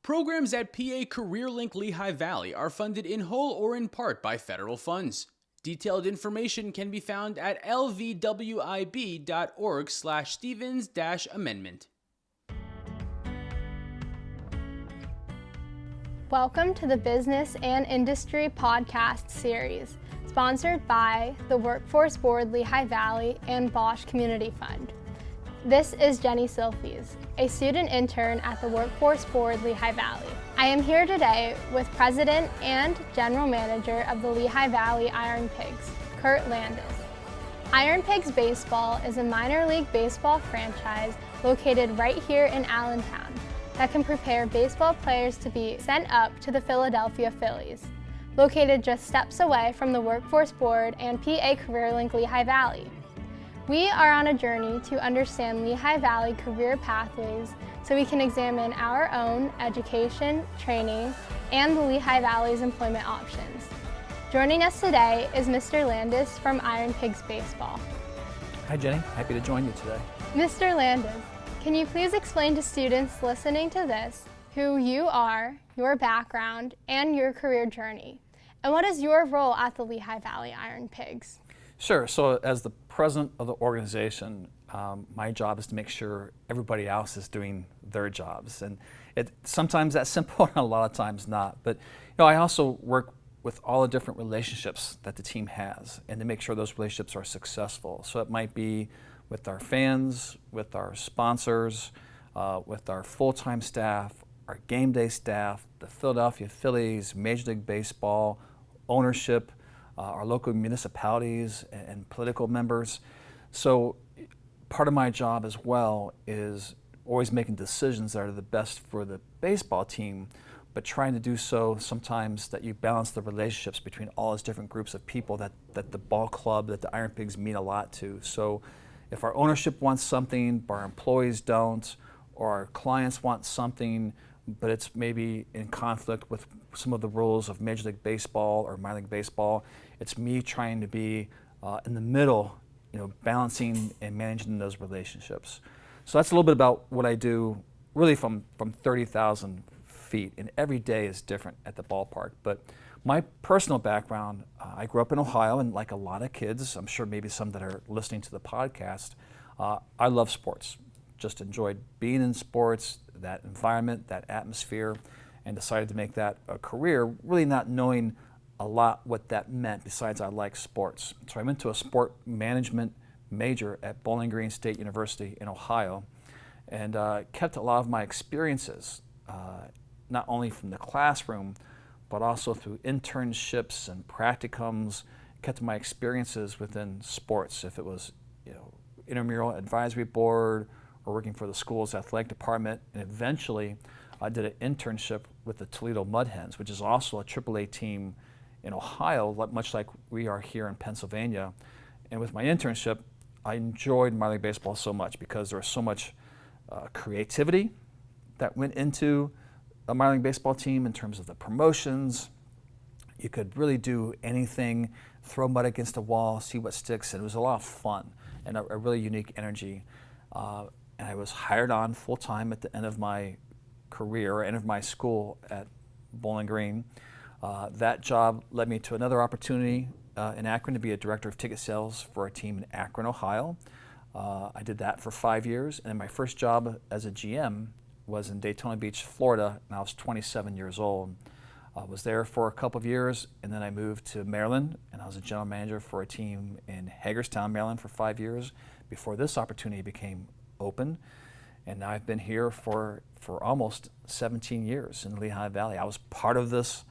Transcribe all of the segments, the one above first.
Programs at PA CareerLink Lehigh Valley are funded in whole or in part by federal funds. Detailed information can be found at lvwib.org/Stevens-amendment. Welcome to the Business and Industry Podcast Series, sponsored by the Workforce Board Lehigh Valley and Bosch Community Fund. This is Jenni Silfies, a student intern at the Workforce Board Lehigh Valley. I am here today with President and General Manager of the Lehigh Valley IronPigs, Kurt Landis. IronPigs Baseball is a minor league baseball franchise located right here in Allentown that can prepare baseball players to be sent up to the Philadelphia Phillies, located just steps away from the Workforce Board and PA CareerLink Lehigh Valley. We are on a journey to understand Lehigh Valley career pathways so we can examine our own education, training, and the Lehigh Valley's employment options. Joining us today is Mr. Landis from IronPigs Baseball. Hi Jenny, happy to join you today. Mr. Landis, can you please explain to students listening to this who you are, your background, and your career journey? And what is your role at the Lehigh Valley IronPigs? Sure, so as the president of the organization, my job is to make sure everybody else is doing their jobs. And sometimes that's simple and a lot of times not. But I also work with all the different relationships that the team has and to make sure those relationships are successful. So it might be with our fans, with our sponsors, with our full-time staff, our game day staff, the Philadelphia Phillies, Major League Baseball, ownership, our local municipalities and political members. So part of my job as well is always making decisions that are the best for the baseball team, but trying to do so sometimes that you balance the relationships between all those different groups of people that the ball club, that the IronPigs mean a lot to. So if our ownership wants something, but our employees don't, or our clients want something, but it's maybe in conflict with some of the rules of Major League Baseball or minor league baseball, it's me trying to be in the middle, balancing and managing those relationships. So that's a little bit about what I do, really from 30,000 feet, and every day is different at the ballpark. But my personal background, I grew up in Ohio, and like a lot of kids, I'm sure maybe some that are listening to the podcast, I love sports. Just enjoyed being in sports, that environment, that atmosphere, and decided to make that a career, really not knowing a lot what that meant besides I like sports. So I went to a sport management major at Bowling Green State University in Ohio, and kept a lot of my experiences, not only from the classroom, but also through internships and practicums, kept my experiences within sports. If it was intramural advisory board or working for the school's athletic department, and eventually I did an internship with the Toledo Mud Hens, which is also a AAA team in Ohio, much like we are here in Pennsylvania. And with my internship, I enjoyed minor league baseball so much because there was so much creativity that went into a minor league baseball team in terms of the promotions. You could really do anything, throw mud against a wall, see what sticks, and it was a lot of fun and a really unique energy. And I was hired on full-time at the end of my career, end of my school at Bowling Green. That job led me to another opportunity in Akron to be a director of ticket sales for a team in Akron, Ohio. I did that for 5 years, and my first job as a GM was in Daytona Beach, Florida, and I was 27 years old. I was there for a couple of years, and then I moved to Maryland, and I was a general manager for a team in Hagerstown, Maryland for 5 years before this opportunity became open. And now I've been here for almost 17 years in the Lehigh Valley. I was part of this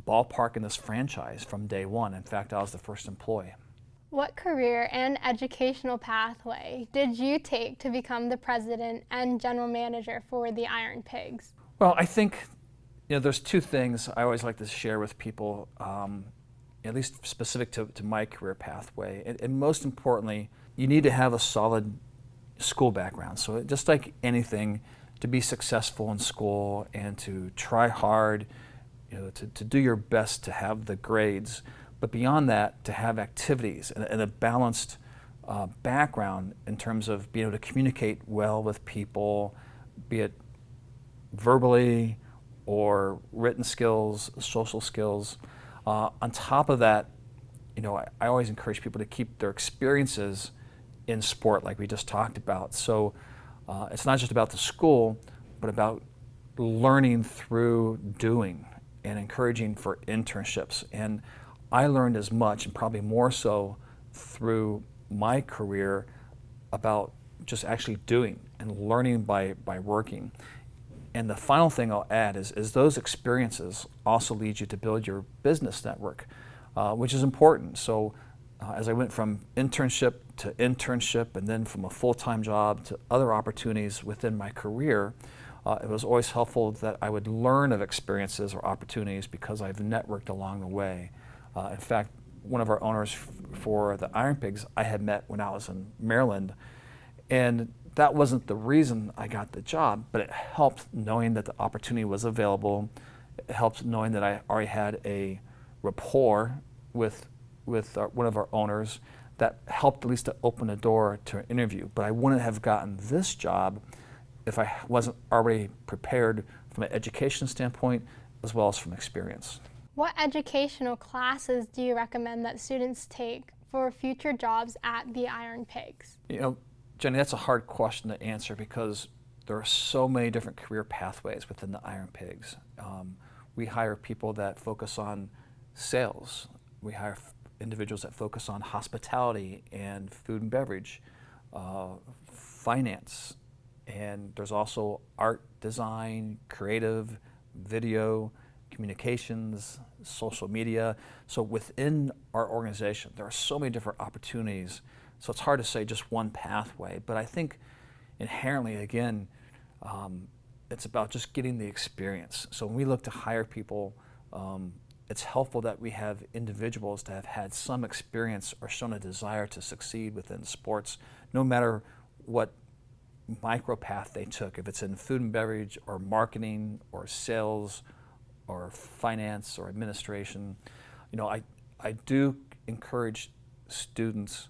ballpark and this franchise from day one. In fact, I was the first employee. What career and educational pathway did you take to become the president and general manager for the IronPigs? Well, I think there's two things I always like to share with people, at least specific to my career pathway. And most importantly, you need to have a solid school background. So just like anything, to be successful in school and to try hard, to do your best to have the grades, but beyond that, to have activities and a balanced background in terms of being able to communicate well with people, be it verbally or written skills, social skills. On top of that, I always encourage people to keep their experiences in sport like we just talked about. So it's not just about the school, but about learning through doing and encouraging for internships. And I learned as much, and probably more so through my career, about just actually doing and learning by working. And the final thing I'll add is those experiences also lead you to build your business network, which is important. So as I went from internship to internship and then from a full-time job to other opportunities within my career, it was always helpful that I would learn of experiences or opportunities because I've networked along the way. In fact, one of our owners for the IronPigs I had met when I was in Maryland, and that wasn't the reason I got the job, but it helped knowing that the opportunity was available. It helped knowing that I already had a rapport with one of our owners that helped at least to open the door to an interview. But I wouldn't have gotten this job if I wasn't already prepared from an education standpoint as well as from experience. What educational classes do you recommend that students take for future jobs at the IronPigs? Jenni, that's a hard question to answer because there are so many different career pathways within the IronPigs. We hire people that focus on sales. We hire individuals that focus on hospitality and food and beverage, finance, and there's also art, design, creative, video, communications, social media. So within our organization, there are so many different opportunities. So it's hard to say just one pathway, but I think inherently, again, it's about just getting the experience. So when we look to hire people, it's helpful that we have individuals that have had some experience or shown a desire to succeed within sports, no matter what micro path they took, if it's in food and beverage or marketing or sales or finance or administration. I do encourage students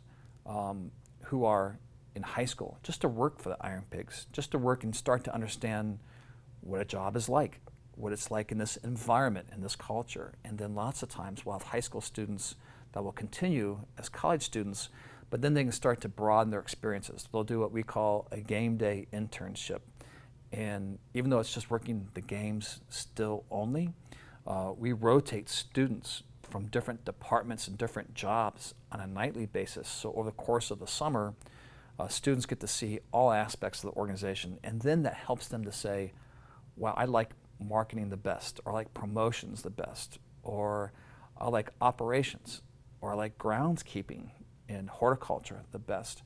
who are in high school just to work for the IronPigs, just to work and start to understand what a job is like, what it's like in this environment, in this culture. And then lots of times we'll have high school students that will continue as college students, but then they can start to broaden their experiences. They'll do what we call a game day internship. And even though it's just working the games still only, we rotate students from different departments and different jobs on a nightly basis. So over the course of the summer, students get to see all aspects of the organization, and then that helps them to say, wow, I like marketing the best, or I like promotions the best, or I like operations, or I like groundskeeping and horticulture the best.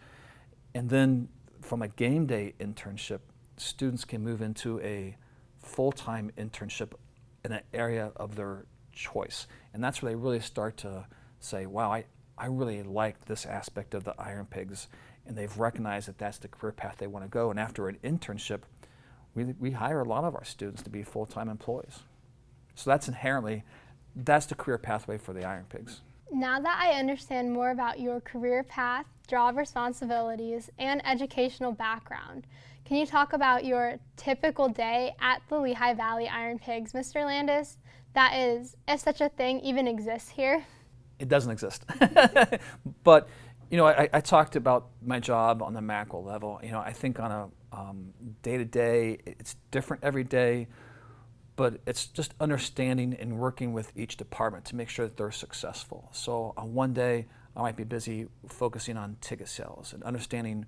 And then from a game day internship, students can move into a full-time internship in an area of their choice. And that's where they really start to say, wow, I really like this aspect of the IronPigs, and they've recognized that that's the career path they want to go. And after an internship, we hire a lot of our students to be full-time employees. So that's the career pathway for the IronPigs. Now that I understand more about your career path, job responsibilities, and educational background, can you talk about your typical day at the Lehigh Valley IronPigs, Mr. Landis? That is, if such a thing even exists here. It doesn't exist. But, I talked about my job on the macro level. I think on a day-to-day, it's different every day, but it's just understanding and working with each department to make sure that they're successful. So on one day, I might be busy focusing on ticket sales and understanding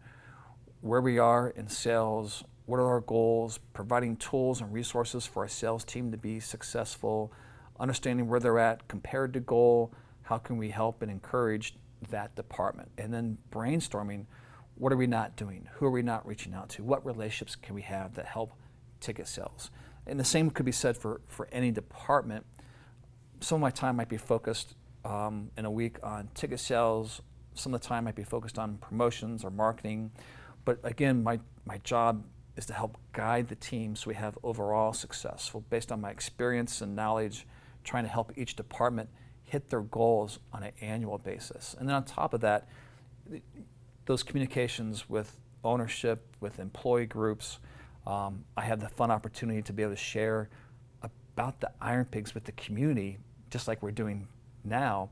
where we are in sales, what are our goals, providing tools and resources for our sales team to be successful, understanding where they're at compared to goal, how can we help and encourage that department, and then brainstorming, what are we not doing, who are we not reaching out to, what relationships can we have that help ticket sales. And the same could be said for any department. Some of my time might be focused in a week on ticket sales, some of the time might be focused on promotions or marketing, but again, my job is to help guide the team so we have overall success. So based on my experience and knowledge, trying to help each department hit their goals on an annual basis. And then on top of that, those communications with ownership, with employee groups, I have the fun opportunity to be able to share a about the IronPigs with the community, just like we're doing now,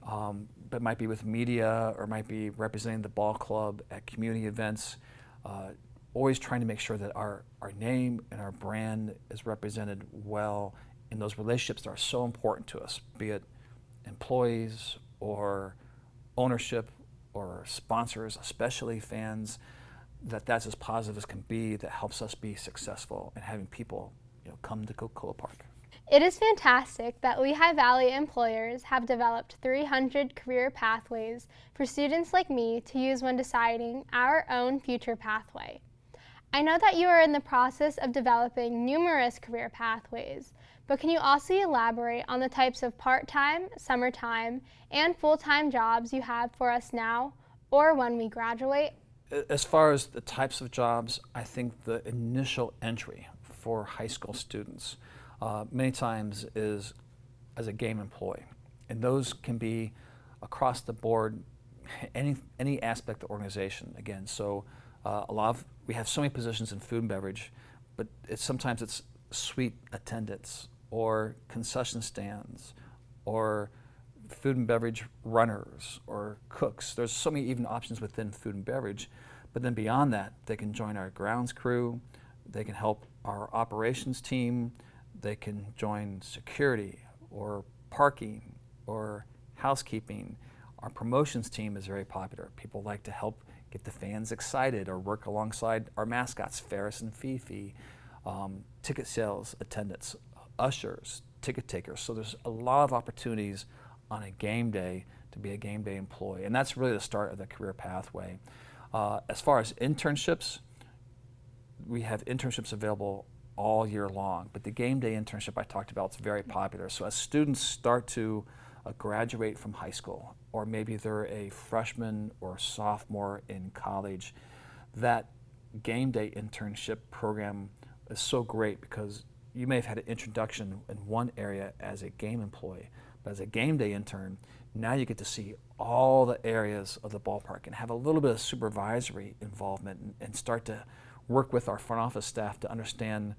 but it might be with media or might be representing the ball club at community events, always trying to make sure that our name and our brand is represented well in those relationships that are so important to us, be it employees or ownership or sponsors, especially fans, that's as positive as can be, that helps us be successful in having people come to Coca-Cola Park. It is fantastic that Lehigh Valley employers have developed 300 career pathways for students like me to use when deciding our own future pathway. I know that you are in the process of developing numerous career pathways, but can you also elaborate on the types of part-time, summertime, and full-time jobs you have for us now or when we graduate? As far as the types of jobs, I think the initial entry for high school students many times is as a game employee. And those can be across the board, any aspect of the organization. Again, so we have so many positions in food and beverage, but sometimes it's suite attendants or concession stands or food and beverage runners or cooks. There's so many even options within food and beverage, but then beyond that, they can join our grounds crew, they can help our operations team, they can join security or parking or housekeeping. Our promotions team is very popular. People like to help get the fans excited or work alongside our mascots, Ferris and Fifi, ticket sales attendants, ushers, ticket takers. So there's a lot of opportunities on a game day to be a game day employee, and that's really the start of the career pathway. As far as internships, we have internships available all year long, but the game day internship I talked about is very popular. So as students start to graduate from high school, or maybe they're a freshman or sophomore in college, that game day internship program is so great because you may have had an introduction in one area as a game employee, but as a game day intern, now you get to see all the areas of the ballpark and have a little bit of supervisory involvement and start to work with our front office staff to understand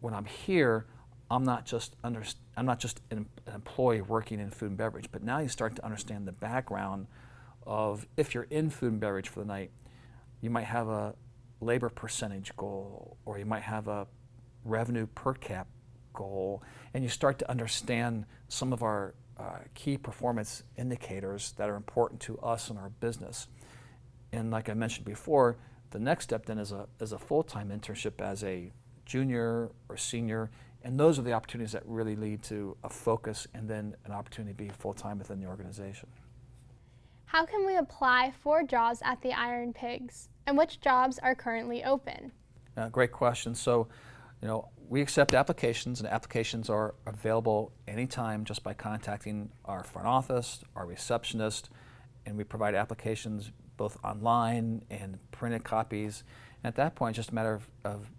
when I'm here, I'm not just an employee working in food and beverage, but now you start to understand the background of, if you're in food and beverage for the night, you might have a labor percentage goal, or you might have a revenue per cap goal, and you start to understand some of our key performance indicators that are important to us and our business. And like I mentioned before, the next step then is a full-time internship as a junior or senior, and those are the opportunities that really lead to a focus and then an opportunity to be full-time within the organization. How can we apply for jobs at the IronPigs, and which jobs are currently open? Great question. So, we accept applications, and applications are available anytime just by contacting our front office, our receptionist, and we provide applications both online and printed copies. And at that point, it's just a matter of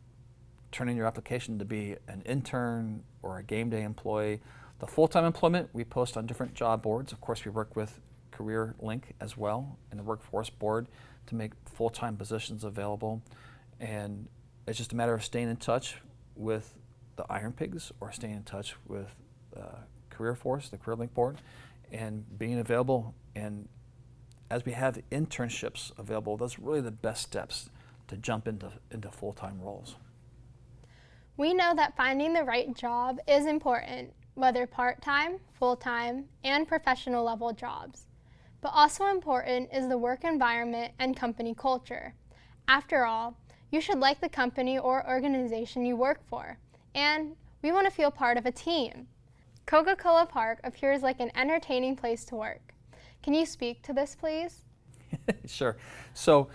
turning your application to be an intern or a game day employee. The full-time employment, we post on different job boards. Of course, we work with Career Link as well and the Workforce Board to make full-time positions available. And it's just a matter of staying in touch with the IronPigs or staying in touch with Career Force, the Career Link Board, and being available. And as we have internships available, those are really the best steps to jump into full-time roles. We know that finding the right job is important, whether part-time, full-time, and professional level jobs. But also important is the work environment and company culture. After all, you should like the company or organization you work for, and we want to feel part of a team. Coca-Cola Park appears like an entertaining place to work. Can you speak to this, please? Sure. So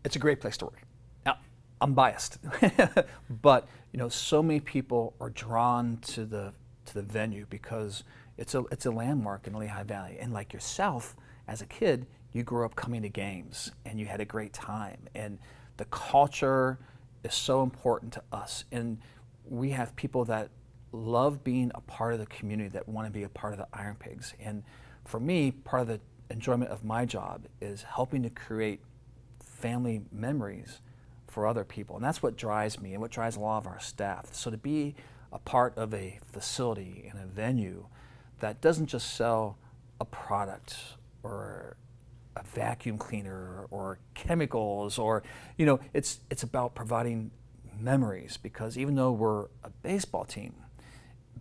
it's a great place to work. Now, I'm biased, but so many people are drawn to the venue because it's a landmark in Lehigh Valley. And like yourself, as a kid, you grew up coming to games and you had a great time. And the culture is so important to us. And we have people that love being a part of the community, that want to be a part of the IronPigs. And for me, part of the enjoyment of my job is helping to create family memories for other people. And that's what drives me and what drives a lot of our staff. So to be a part of a facility and a venue that doesn't just sell a product or a vacuum cleaner or chemicals, or it's about providing memories, because even though we're a baseball team,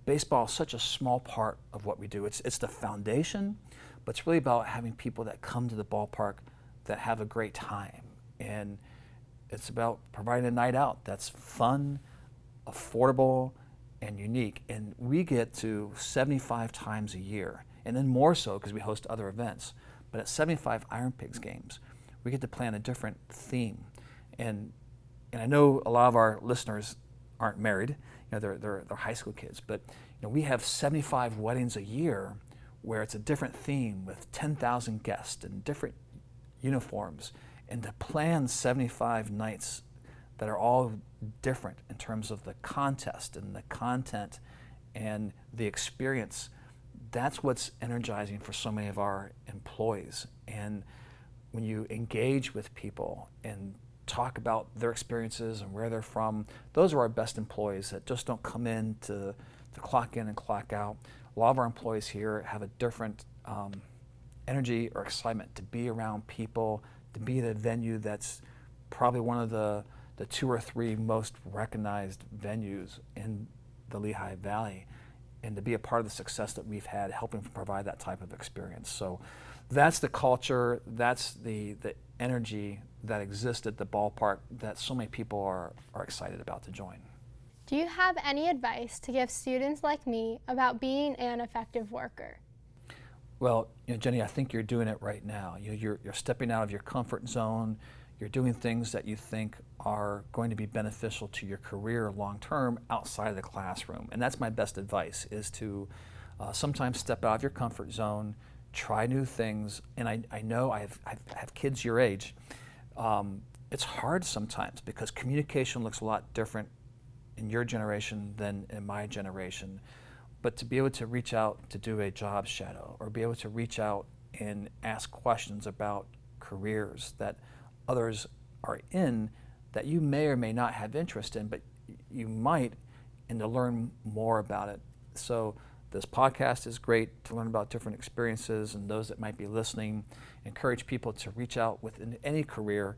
baseball is such a small part of what we do. It's the foundation, but it's really about having people that come to the ballpark that have a great time. And it's about providing a night out that's fun, affordable, and unique. And we get to 75 times a year, and then more so because we host other events. But at 75 IronPigs games, we get to plan a different theme. And I know a lot of our listeners aren't married, they're high school kids, but we have 75 weddings a year where it's a different theme with 10,000 guests and different uniforms. And to plan 75 nights that are all different in terms of the contest and the content and the experience, that's what's energizing for so many of our employees. And when you engage with people and talk about their experiences and where they're from, those are our best employees that just don't come in to clock in and clock out. A lot of our employees here have a different energy or excitement to be around people, to be at a venue that's probably one of the 2 or 3 most recognized venues in the Lehigh Valley, and to be a part of the success that we've had helping provide that type of experience. So that's the culture, that's the energy that exists at the ballpark that so many people are excited about to join. Do you have any advice to give students like me about being an effective worker? Well, Jenni, I think you're doing it right now. You're stepping out of your comfort zone. You're doing things that you think are going to be beneficial to your career long term outside of the classroom. And that's my best advice, is to sometimes step out of your comfort zone, try new things. And I know I have kids your age. It's hard sometimes because communication looks a lot different in your generation than in my generation. But to be able to reach out to do a job shadow, or be able to reach out and ask questions about careers that others are in that you may or may not have interest in, but you might, and to learn more about it. So this podcast is great to learn about different experiences, and those that might be listening, encourage people to reach out within any career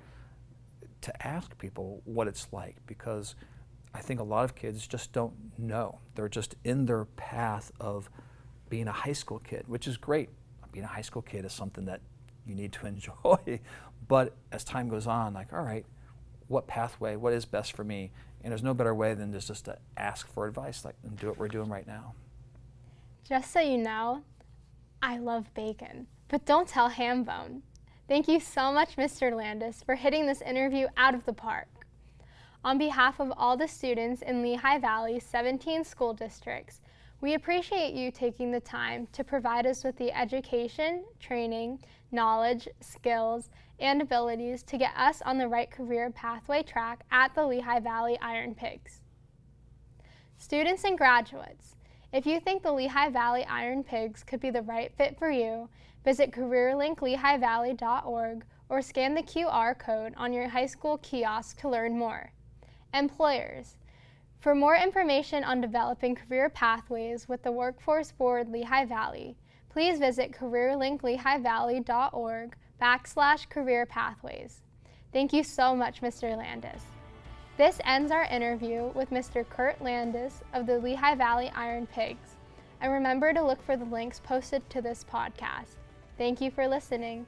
to ask people what it's like, because I think a lot of kids just don't know. They're just in their path of being a high school kid, which is great. Being a high school kid is something that you need to enjoy. But as time goes on, like, all right, what pathway, what is best for me? And there's no better way than just to ask for advice, like, and do what we're doing right now. Just so you know, I love bacon, but don't tell Hambone. Thank you so much, Mr. Landis, for hitting this interview out of the park. On behalf of all the students in Lehigh Valley's 17 school districts, we appreciate you taking the time to provide us with the education, training, knowledge, skills, and abilities to get us on the right career pathway track at the Lehigh Valley IronPigs. Students and graduates, if you think the Lehigh Valley IronPigs could be the right fit for you, visit careerlinklehighvalley.org or scan the QR code on your high school kiosk to learn more. Employers, for more information on developing career pathways with the Workforce Board Lehigh Valley, please visit careerlinklehighvalley.org/career pathways. Thank you so much, Mr. Landis. This ends our interview with Mr. Kurt Landis of the Lehigh Valley IronPigs. And remember to look for the links posted to this podcast. Thank you for listening.